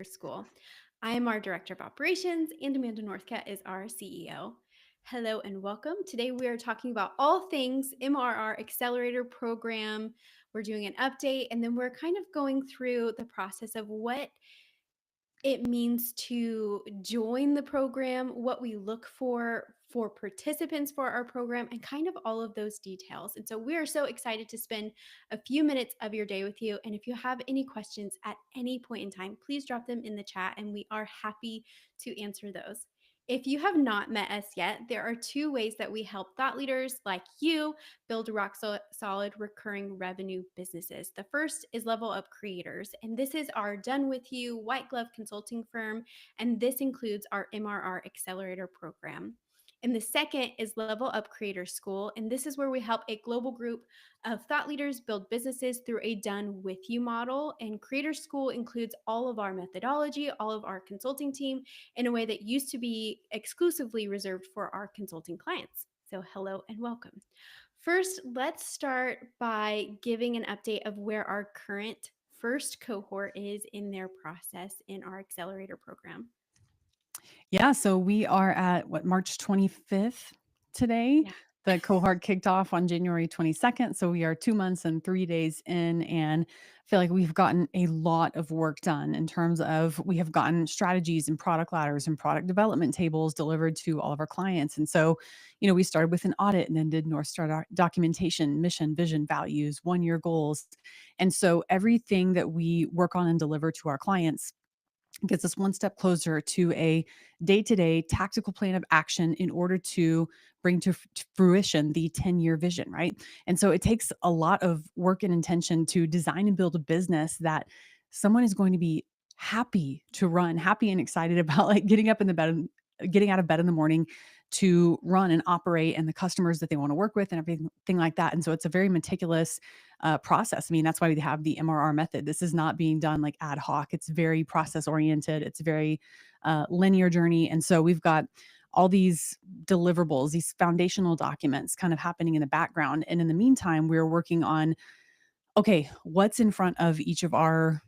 School. I am our Director of Operations, and Amanda Northcutt is our CEO. Hello and welcome. Today we are talking about all things MRR Accelerator Program. We're doing an update, and then we're kind of going through the process of what it means to join the program, what we look for participants for our program, and kind of all of those details. And so we are so excited to spend a few minutes of your day with you. And if you have any questions at any point in time, please drop them in the chat and we are happy to answer those. If you have not met us yet, there are two ways that we help thought leaders like you build solid recurring revenue businesses. The first is Level Up Creators, and this is our done with you white glove consulting firm, and this includes our MRR Accelerator program. And the second is Level Up Creator School, and this is where we help a global group of thought leaders build businesses through a done with you model. And Creator School includes all of our methodology, all of our consulting team in a way that used to be exclusively reserved for our consulting clients. So, hello and welcome. First, let's start by giving an update of where our current first cohort is in their process in our accelerator program. Yeah, so we are at March 25th today. Yeah. The cohort kicked off on January 22nd. So we are 2 months and 3 days in, and I feel like we've gotten a lot of work done in terms of we have gotten strategies and product ladders and product development tables delivered to all of our clients. And so, we started with an audit and then did North Star documentation, mission, vision, values, 1 year goals. And so everything that we work on and deliver to our clients gets us one step closer to a day-to-day tactical plan of action in order to bring to fruition the 10-year vision, right? And so it takes a lot of work and intention to design and build a business that someone is going to be happy to run, happy and excited about, like getting out of bed in the morning to run and operate, and the customers that they want to work with and everything like that. And so it's a very meticulous process. I mean, that's why we have the MRR method. This is not being done like ad hoc. It's very process oriented. It's very linear journey. And so we've got all these deliverables, these foundational documents kind of happening in the background. And in the meantime, we're working on, okay, what's in front of each of our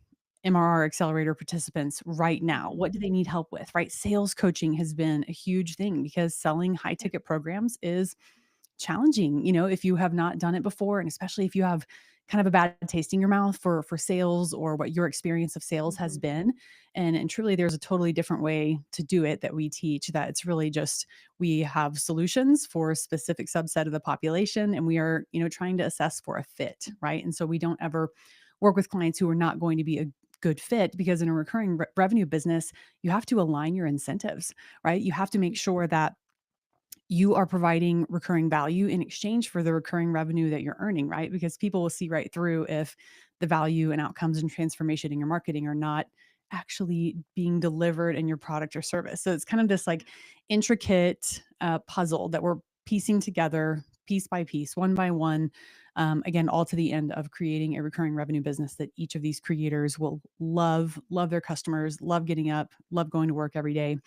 MRR accelerator participants right now? What do they need help with, right? Sales coaching has been a huge thing because selling high ticket programs is challenging, if you have not done it before, and especially if you have kind of a bad taste in your mouth for sales or what your experience of sales has Mhm. been. And truly there's a totally different way to do it that we teach, that it's really just we have solutions for a specific subset of the population, and we are, trying to assess for a fit, right? And so we don't ever work with clients who are not going to be a good fit, because in a recurring revenue business, you have to align your incentives, right? You have to make sure that you are providing recurring value in exchange for the recurring revenue that you're earning, right? Because people will see right through if the value and outcomes and transformation in your marketing are not actually being delivered in your product or service. So it's kind of this like intricate puzzle that we're piecing together piece by piece, one by one. Again, all to the end of creating a recurring revenue business that each of these creators will love their customers, love getting up, love going to work every day.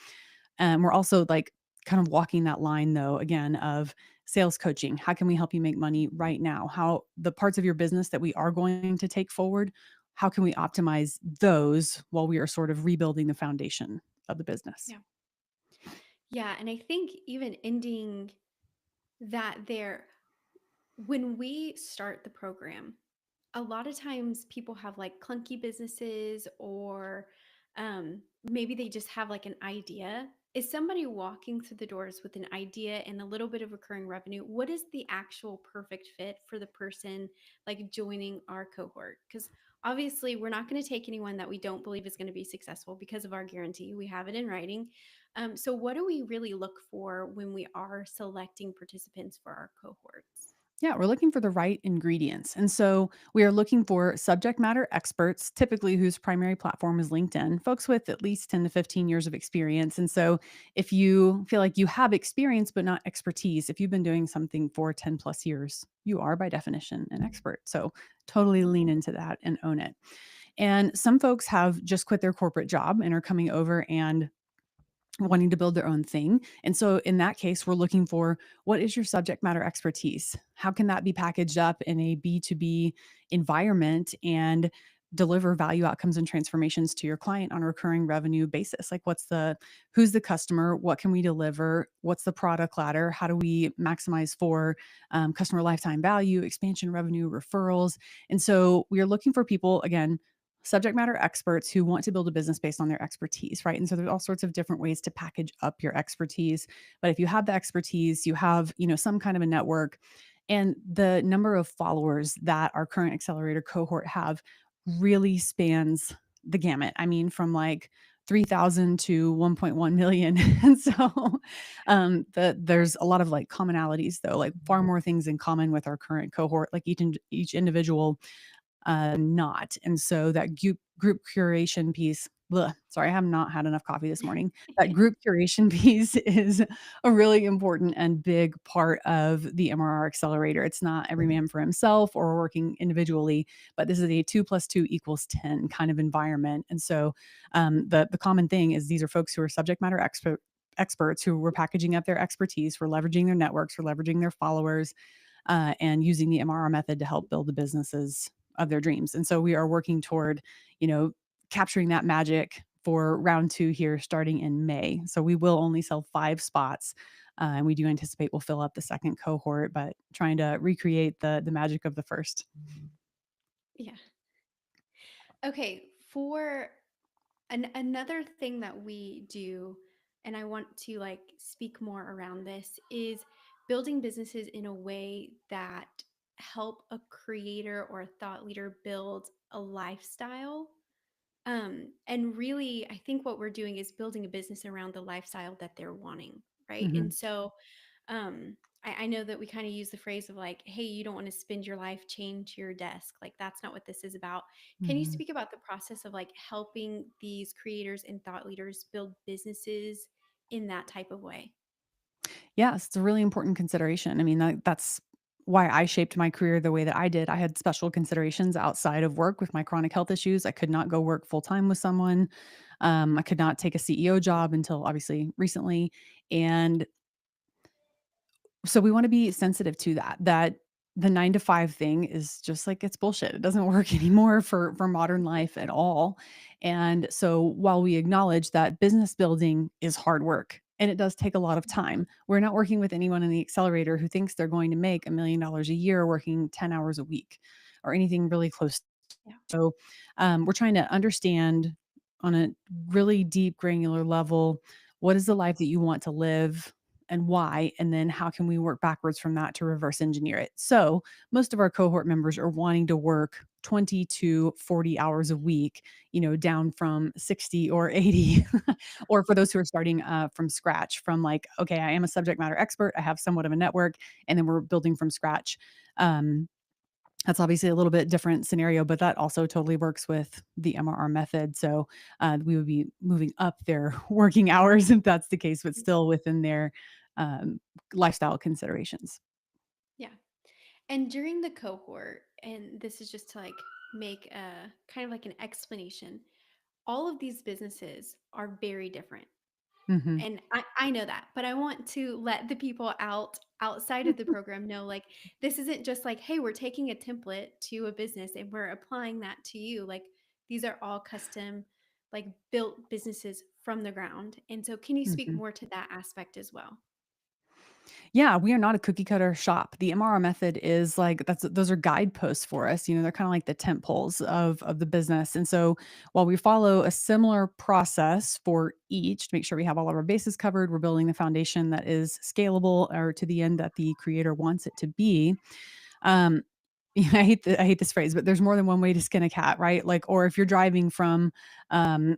We're also like kind of walking that line though, again, of sales coaching. How can we help you make money right now? How the parts of your business that we are going to take forward, how can we optimize those while we are sort of rebuilding the foundation of the business? Yeah. Yeah. And I think even ending that there, when we start the program, a lot of times people have like clunky businesses or maybe they just have like an idea. Is somebody walking through the doors with an idea and a little bit of recurring revenue? What is the actual perfect fit for the person like joining our cohort? Because obviously, we're not going to take anyone that we don't believe is going to be successful because of our guarantee. We have it in writing. So, what do we really look for when we are selecting participants for our cohorts? Yeah, we're looking for the right ingredients. And so we are looking for subject matter experts, typically whose primary platform is LinkedIn, folks with at least 10 to 15 years of experience. And so if you feel like you have experience but not expertise, if you've been doing something for 10 plus years, you are by definition an expert. So totally lean into that and own it. And some folks have just quit their corporate job and are coming over and wanting to build their own thing. And so in that case, we're looking for, what is your subject matter expertise? How can that be packaged up in a B2B environment and deliver value outcomes and transformations to your client on a recurring revenue basis. Like who's the customer? What can we deliver? What's the product ladder? How do we maximize for customer lifetime value, expansion revenue, referrals? And so we are looking for people, again, subject matter experts who want to build a business based on their expertise, right? And so there's all sorts of different ways to package up your expertise. But if you have the expertise, you have, some kind of a network, and the number of followers that our current accelerator cohort have really spans the gamut. I mean, from like 3,000 to 1.1 million. And so there's a lot of like commonalities though, like far more things in common with our current cohort, like each individual not. And so that group curation piece, sorry, I have not had enough coffee this morning. That group curation piece is a really important and big part of the MRR accelerator. It's not every man for himself or working individually, but this is a 2 plus 2 equals 10 kind of environment. And so the common thing is these are folks who are subject matter experts who were packaging up their expertise, we're leveraging their networks, we're leveraging their followers, and using the MRR method to help build the businesses of their dreams. And so we are working toward, you know, capturing that magic for round 2 here starting in May. So we will only sell 5 spots. And we do anticipate we'll fill up the second cohort, but trying to recreate the magic of the first. Yeah. Okay. For another thing that we do, and I want to like speak more around this, is building businesses in a way that help a creator or a thought leader build a lifestyle. And really, I think what we're doing is building a business around the lifestyle that they're wanting, right? Mhm, And so I know that we kind of use the phrase of like, hey, you don't want to spend your life chained to your desk. Like, that's not what this is about. Can you mhm. speak about the process of like helping these creators and thought leaders build businesses in that type of way? Yes, it's a really important consideration. I mean, that's why I shaped my career the way that I did. I had special considerations outside of work with my chronic health issues. I could not go work full time with someone. I could not take a CEO job until obviously recently. And so we want to be sensitive to that the 9 to 5 thing is just like it's bullshit. It doesn't work anymore for modern life at all. And so while we acknowledge that business building is hard work and it does take a lot of time, we're not working with anyone in the accelerator who thinks they're going to make $1 million a year working 10 hours a week or anything really close. Yeah. So we're trying to understand on a really deep, granular level, what is the life that you want to live and why? And then how can we work backwards from that to reverse engineer it? So most of our cohort members are wanting to work 20 to 40 hours a week, down from 60 or 80. Or for those who are starting from scratch, from like, okay, I am a subject matter expert, I have somewhat of a network, and then we're building from scratch. Um, that's obviously a little bit different scenario, but that also totally works with the MRR method. So we would be moving up their working hours if that's the case, but still within their um, lifestyle considerations. Yeah. And during the cohort, and this is just to like make a kind of like an explanation, all of these businesses are very different. Hmm. And I know that, but I want to let the people outside of the program know like this isn't just like, hey, we're taking a template to a business and we're applying that to you. Like these are all custom, like built businesses from the ground. And so can you speak Hmm. more to that aspect as well? Yeah, we are not a cookie cutter shop. The MRR method is like those are guideposts for us. They're kind of like the tent poles of the business. And so while we follow a similar process for each to make sure we have all of our bases covered, we're building the foundation that is scalable or to the end that the creator wants it to be. Um, I hate this phrase, but there's more than one way to skin a cat, right? Like, or if you're driving from, um,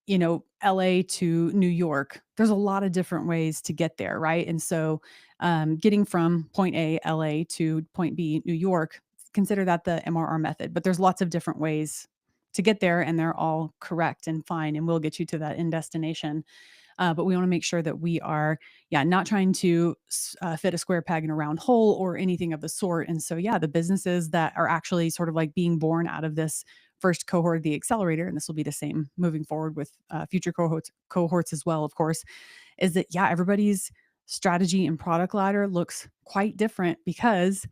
LA to New York, there's a lot of different ways to get there, right? And so, getting from point A, LA to point B, New York, consider that the MRR method. But there's lots of different ways to get there, and they're all correct and fine, and we'll get you to that end destination. But we want to make sure that we are, yeah, not trying to fit a square peg in a round hole or anything of the sort. And so, yeah, the businesses that are actually sort of like being born out of this first cohort of the accelerator, and this will be the same moving forward with future cohorts as well, of course, is that yeah, everybody's strategy and product ladder looks quite different because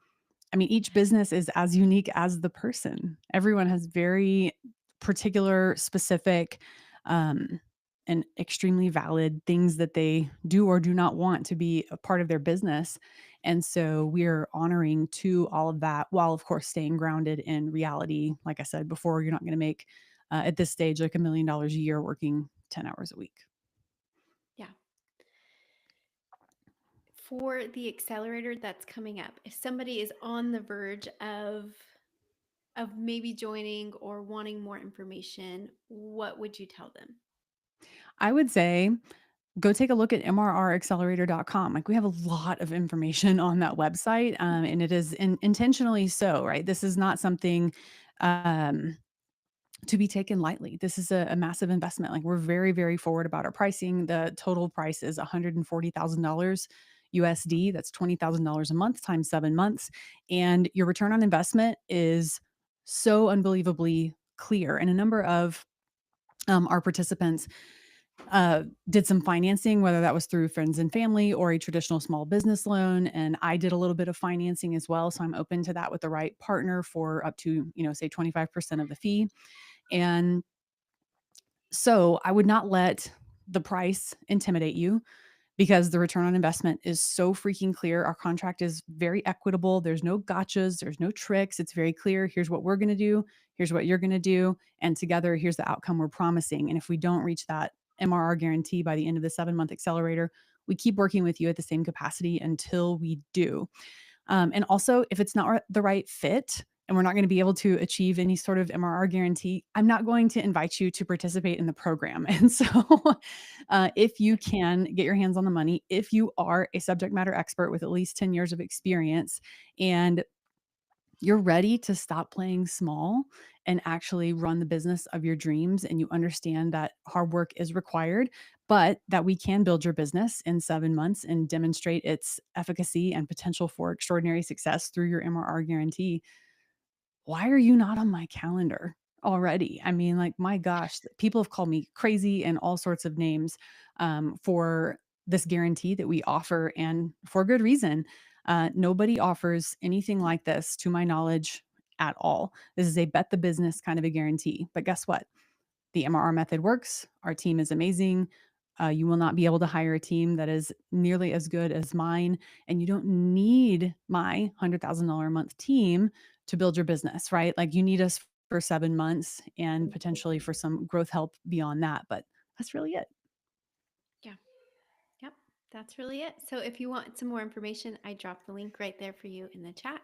I mean, each business is as unique as the person. Everyone has very particular, specific, um, and extremely valid things that they do or do not want to be a part of their business. And so we're honoring to all of that while, of course, staying grounded in reality. Like I said before, you're not going to make at this stage like $1 million a year working 10 hours a week. Yeah. For the accelerator that's coming up, if somebody is on the verge of maybe joining or wanting more information, what would you tell them? I would say go take a look at mrraccelerator.com. Like we have a lot of information on that website, and it is intentionally so, right? This is not something um, to be taken lightly. This is a massive investment. Like we're very, very forward about our pricing. The total price is $140,000 USD. That's $20,000 a month times 7 months. And your return on investment is so unbelievably clear. And a number of our participants did some financing, whether that was through friends and family or a traditional small business loan. And I did a little bit of financing as well. So I'm open to that with the right partner for up to, say 25% of the fee. And so I would not let the price intimidate you because the return on investment is so freaking clear. Our contract is very equitable. There's no gotchas, there's no tricks. It's very clear. Here's what we're going to do, here's what you're going to do. And together, here's the outcome we're promising. And if we don't reach that MRR guarantee by the end of the 7 month accelerator, we keep working with you at the same capacity until we do. And also, if it's not the right fit and we're not going to be able to achieve any sort of MRR guarantee, I'm not going to invite you to participate in the program. And so, if you Yeah. can get your hands on the money, if you are a subject matter expert with at least 10 years of experience and you're ready to stop playing small and actually run the business of your dreams, and you understand that hard work is required, but that we can build your business in 7 months and demonstrate its efficacy and potential for extraordinary success through your MRR guarantee, why are you not on my calendar already? I mean, like, my gosh, people have called me crazy and all sorts of names for this guarantee that we offer, and for good reason. Nobody offers anything like this, to my knowledge, at all. This is a bet the business kind of a guarantee. But guess what? The MRR method works. Our team is amazing. You will not be able to hire a team that is nearly as good as mine. And you don't need my $100,000 a month team to build your business, right? Like you need us for 7 months and potentially for some growth help beyond that. But that's really it. Yeah. Yep. That's really it. So if you want some more information, I dropped the link right there for you in the chat.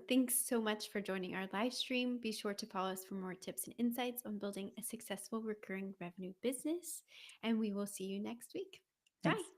Thanks so much for joining our live stream. Be sure to follow us for more tips and insights on building a successful recurring revenue business. And we will see you next week. Bye. Thanks.